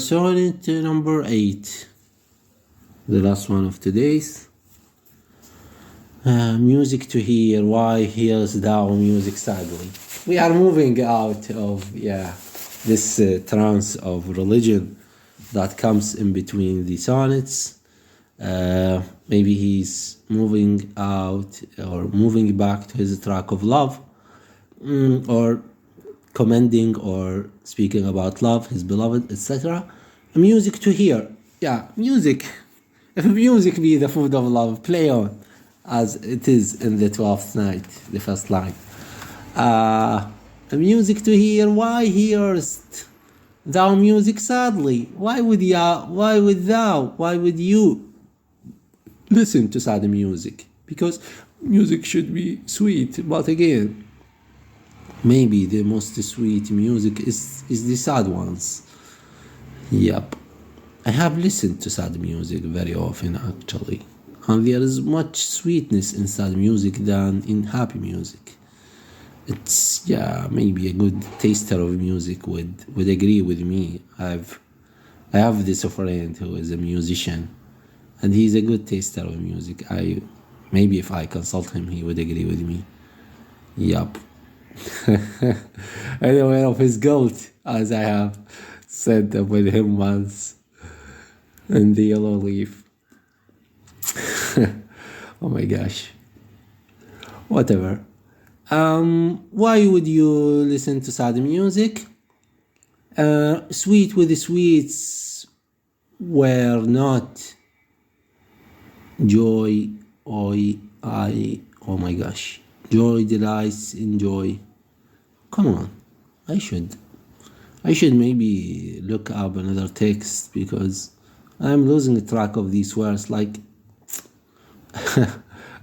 Sonnet number 8, the last one of today's. Music to hear, why hearest thou music sadly? We are moving out of this trance of religion that comes in between the sonnets. Maybe he's moving out or moving back to his track of love, or commending or speaking about love, his beloved, etc. Music to hear. Music. If music be the food of love, play on, as it is in the 12th night, the first line. Music to hear, why hearest thou music sadly? Why would you listen to sad music? Because music should be sweet, but again, maybe the most sweet music is the sad ones. Yep. I have listened to sad music very often, actually. And there is much sweetness in sad music than in happy music. It's, maybe a good taster of music would agree with me. I have this friend who is a musician, and he's a good taster of music. Maybe if I consult him, he would agree with me. Yup. I'm aware of his guilt, as I have said with him once in the yellow leaf. Oh my gosh. Whatever. Why would you listen to sad music? Sweet with the sweets were not joy, oh my gosh. Joy, delights, enjoy. Come on. I should maybe look up another text, because I'm losing track of these words. Like,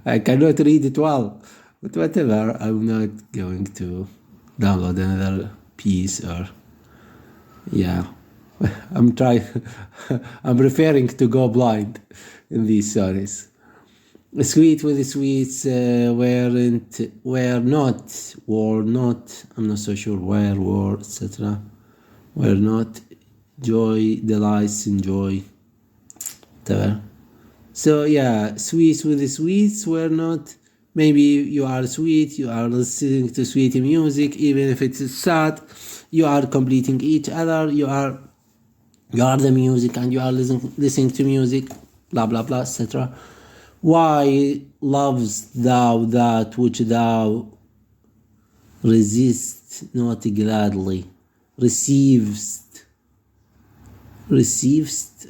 I cannot read it well. But whatever, I'm not going to download another piece or... I'm preferring to go blind in these stories. Sweet with the sweets were not, I'm not so sure were, etc. Were not joy, delights, enjoy, whatever. So sweets with the sweets were not. Maybe you are sweet, you are listening to sweet music, even if it's sad, you are completing each other, you are the music and you are listening to music, blah blah blah, etc. Why lovest thou that which thou resist not gladly? Receivest, receivest,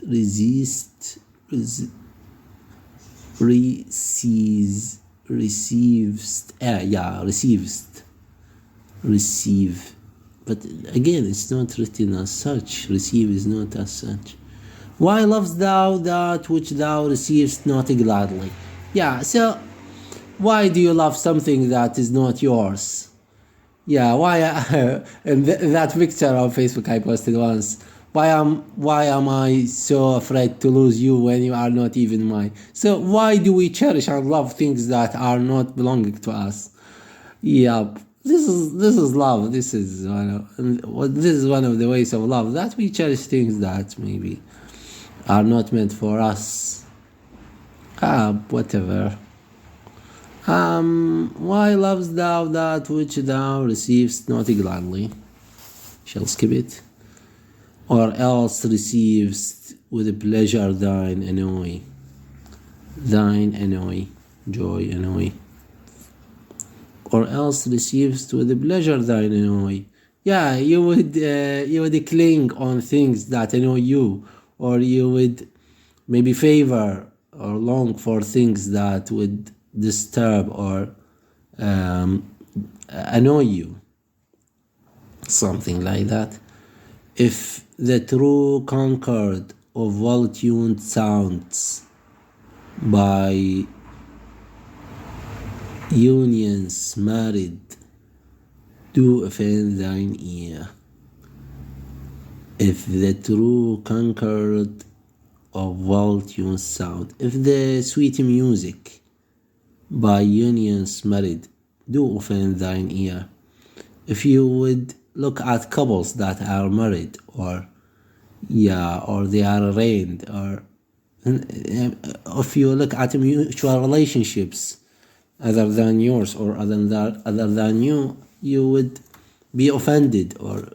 receive, but again, it's not written as such. Receive is not as such. Why lovest thou that which thou receivest not gladly? So why do you love something that is not yours? Why in that picture on Facebook I posted once, why am I so afraid to lose you when you are not even mine? So why do we cherish and love things that are not belonging to us? This is love. This is one of the ways of love, that we cherish things that maybe are not meant for us. Whatever. Why lovest thou that which thou receivest not gladly? Shall skip it. Or else receivest with pleasure thine annoy, joy annoy. Or else receivest with pleasure thine annoy. You would cling on things that annoy you, or you would maybe favor or long for things that would disturb or annoy you, something like that. If the true concord of well-tuned sounds by unions married do offend thine ear. If the true concord of well-tuned sound, if the sweet music by unions married do offend thine ear. If you would look at couples that are married, or yeah, or they are arraigned, or if you look at mutual relationships other than yours or other than you, you would be offended, or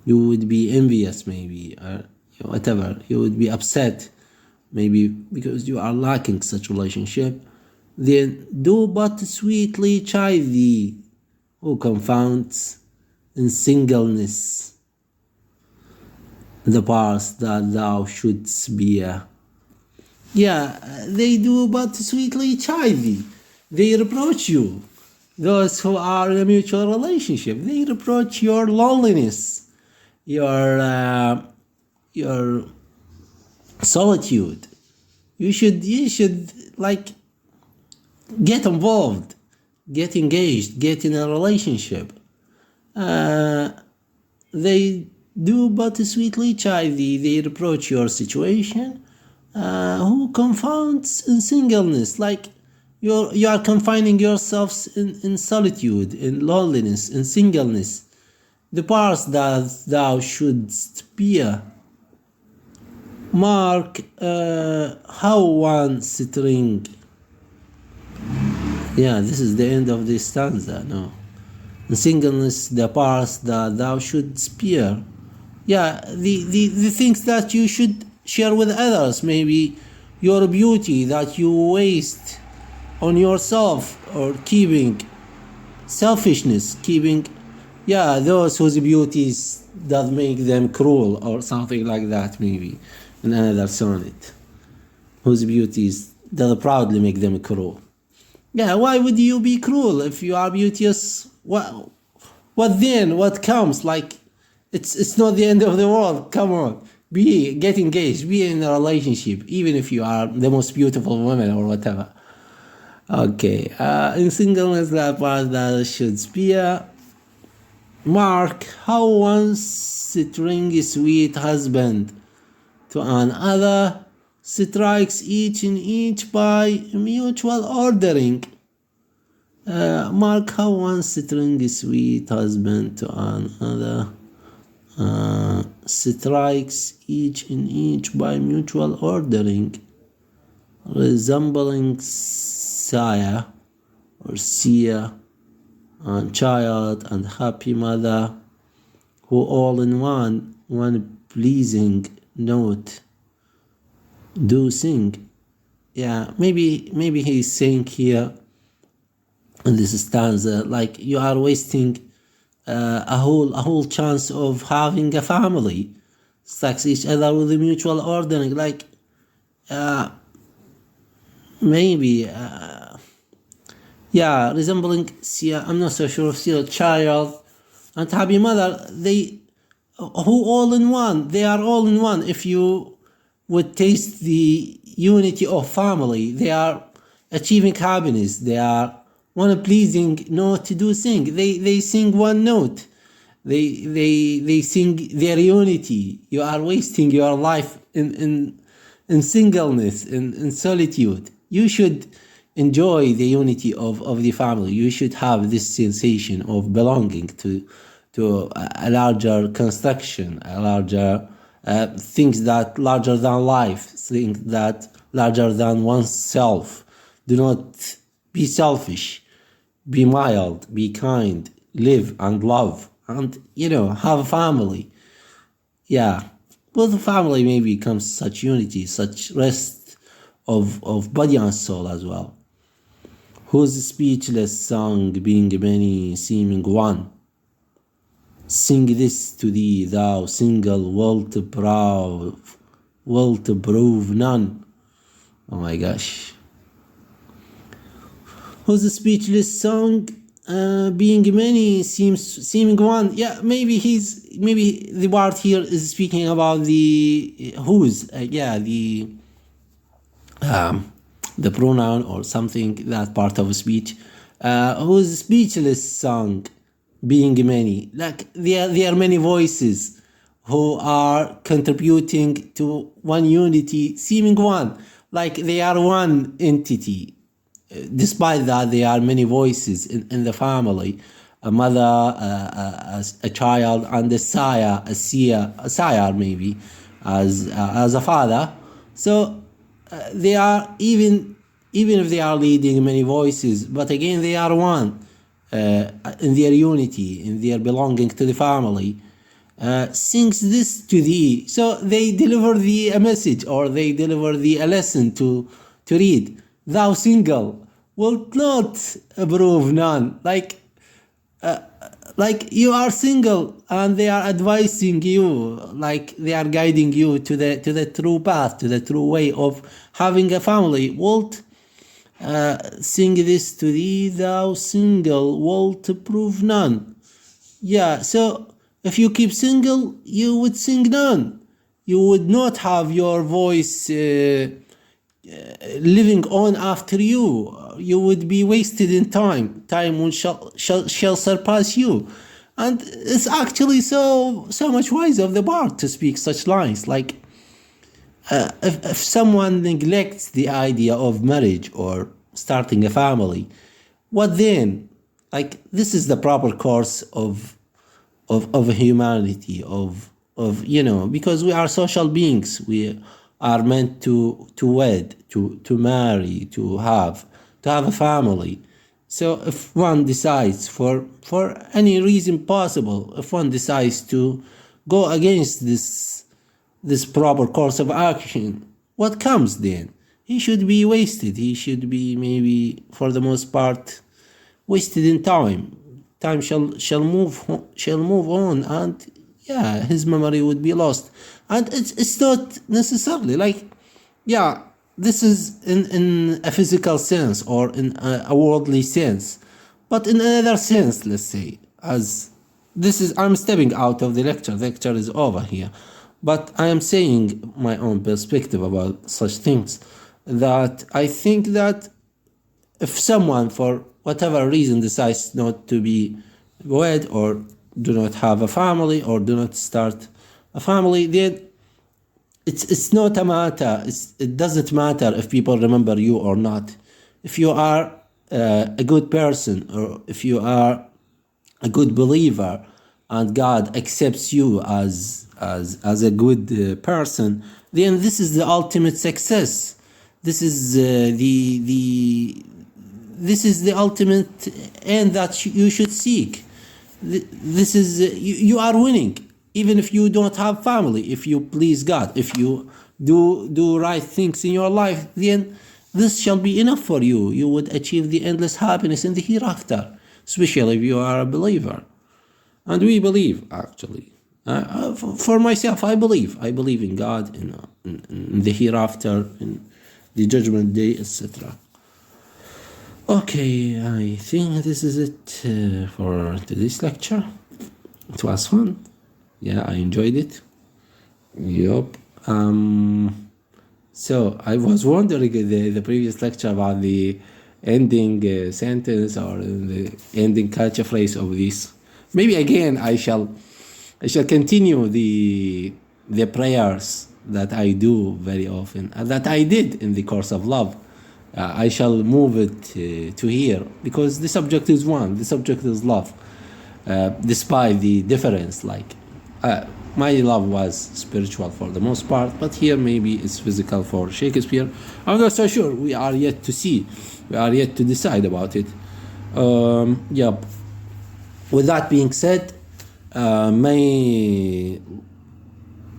you would be envious, maybe, or whatever. You would be upset, maybe because you are lacking such relationship. Then do but sweetly chide thee, who confounds in singleness the past that thou shouldst bear. Yeah, they do but sweetly chide thee. They reproach you. Those who are in a mutual relationship, they reproach your loneliness, your solitude. You should like get involved, get engaged, get in a relationship. They do but sweetly chide thee. They reproach your situation. Who confounds in singleness, like you are confining yourselves in solitude, in loneliness, in singleness. The parts that thou shouldst bear. Mark how one string. Yeah, this is the end of this stanza. No, in singleness, the parts that thou shouldst bear. Yeah, the things that you should share with others, maybe your beauty that you waste on yourself, or keeping selfishness, keeping, yeah, those whose beauties that make them cruel, or something like that, maybe in another sonnet, whose beauties that proudly make them cruel. Yeah, why would you be cruel if you are beauteous? What then? What comes? Like, it's not the end of the world. Come on, get engaged, be in a relationship, even if you are the most beautiful woman or whatever. Okay, in singleness, that part that should spear. Mark how one string sweet husband to another strikes each in each by mutual ordering. Mark how one string sweet husband to another strikes each in each by mutual ordering, resembling sire or seer and child and happy mother, who all in one pleasing note do sing. Yeah, maybe he's saying here in this stanza, like, you are wasting a whole chance of having a family. Sex each other with a mutual ordering, like maybe yeah, resembling, I'm not so sure, still child and happy mother, they who all in one, they are all in one. If you would taste the unity of family, they are achieving happiness, they are one pleasing note to do sing, they sing one note, they sing their unity. You are wasting your life in singleness, in solitude. You should enjoy the unity of the family. You should have this sensation of belonging to a larger construction, a larger things that larger than life, things that larger than oneself. Do not be selfish. Be mild, be kind, live and love, and have a family. Yeah, with a family maybe comes such unity, such rest of body and soul as well. Whose speechless song being many seeming one, sing this to thee, thou single wilt prove none. Oh my gosh. Whose speechless song being many seeming one. Yeah, maybe the part here is speaking about the whose, the pronoun or something, that part of speech, whose speechless song being many, like there are many voices who are contributing to one unity seeming one, like they are one entity. Despite that, there are many voices in the family a mother, a child, and a sire maybe, as a father. So they are, even if they are leading many voices, but again they are one in their unity, in their belonging to the family. Sings this to thee. So they deliver thee a message, or they deliver thee a lesson to read. Thou single wilt not approve none. Like you are single, and they are advising you, like they are guiding you to the true path, to the true way of having a family. Wilt sing this to thee, thou single wilt approve none. Yeah, so if you keep single, you would sing none. You would not have your voice living on after you. You would be wasted in time. Time shall surpass you. And it's actually so much wise of the bard to speak such lines. Like, if someone neglects the idea of marriage or starting a family, what then? Like, this is the proper course of humanity, of because we are social beings. We are meant to wed, to marry, to have a family. So if one decides, for any reason possible, if one decides to go against this proper course of action, what comes then? He should be wasted. He should be, maybe for the most part, wasted in time. Time shall move on, and yeah, his memory would be lost. And it's not necessarily like, yeah, this is in a physical sense, or in a worldly sense, but in another sense, let's say, as this is, I'm stepping out of the lecture is over here, but I am saying my own perspective about such things, that I think that if someone, for whatever reason, decides not to be wed, or do not have a family, or do not start a family, then it's not a matter. It doesn't matter if people remember you or not. If you are a good person, or if you are a good believer, and God accepts you as a good person, then this is the ultimate success. This is this is the ultimate end that you should seek. This is you are winning, even if you don't have family. If you please God, if you do right things in your life, then this shall be enough for you. You would achieve the endless happiness in the hereafter, especially if you are a believer. And we believe, actually. For myself, I believe in God, in the hereafter, in the judgment day, etc. Okay, I think this is it for today's lecture. It was fun. Yeah, I enjoyed it. Yup. So I was wondering the previous lecture about the ending sentence, or the ending catchphrase of this. Maybe again I shall continue the prayers that I do very often, and that I did in the course of love. I shall move it to here, because the subject is one. The subject is love, despite the difference. Like, my love was spiritual for the most part, but here maybe it's physical for Shakespeare. I'm not so sure. We are yet to see. We are yet to decide about it. Yeah. With that being said, may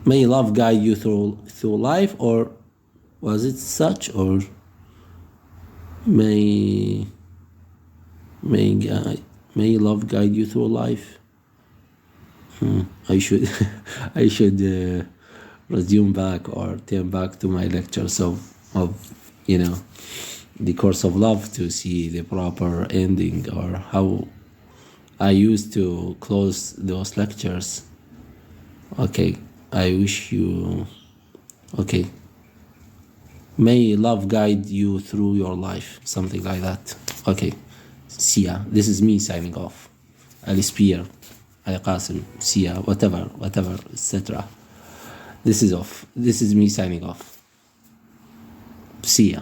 love guide you through life, or was it such, or may love guide you through life. I should resume back, or turn back to my lectures of the course of love, to see the proper ending, or how I used to close those lectures. Okay, I wish you. Okay. May love guide you through your life. Something like that. Okay. See ya. This is me signing off. Alispeare, Qasim, see ya, whatever, etc. This is off. This is me signing off. See ya.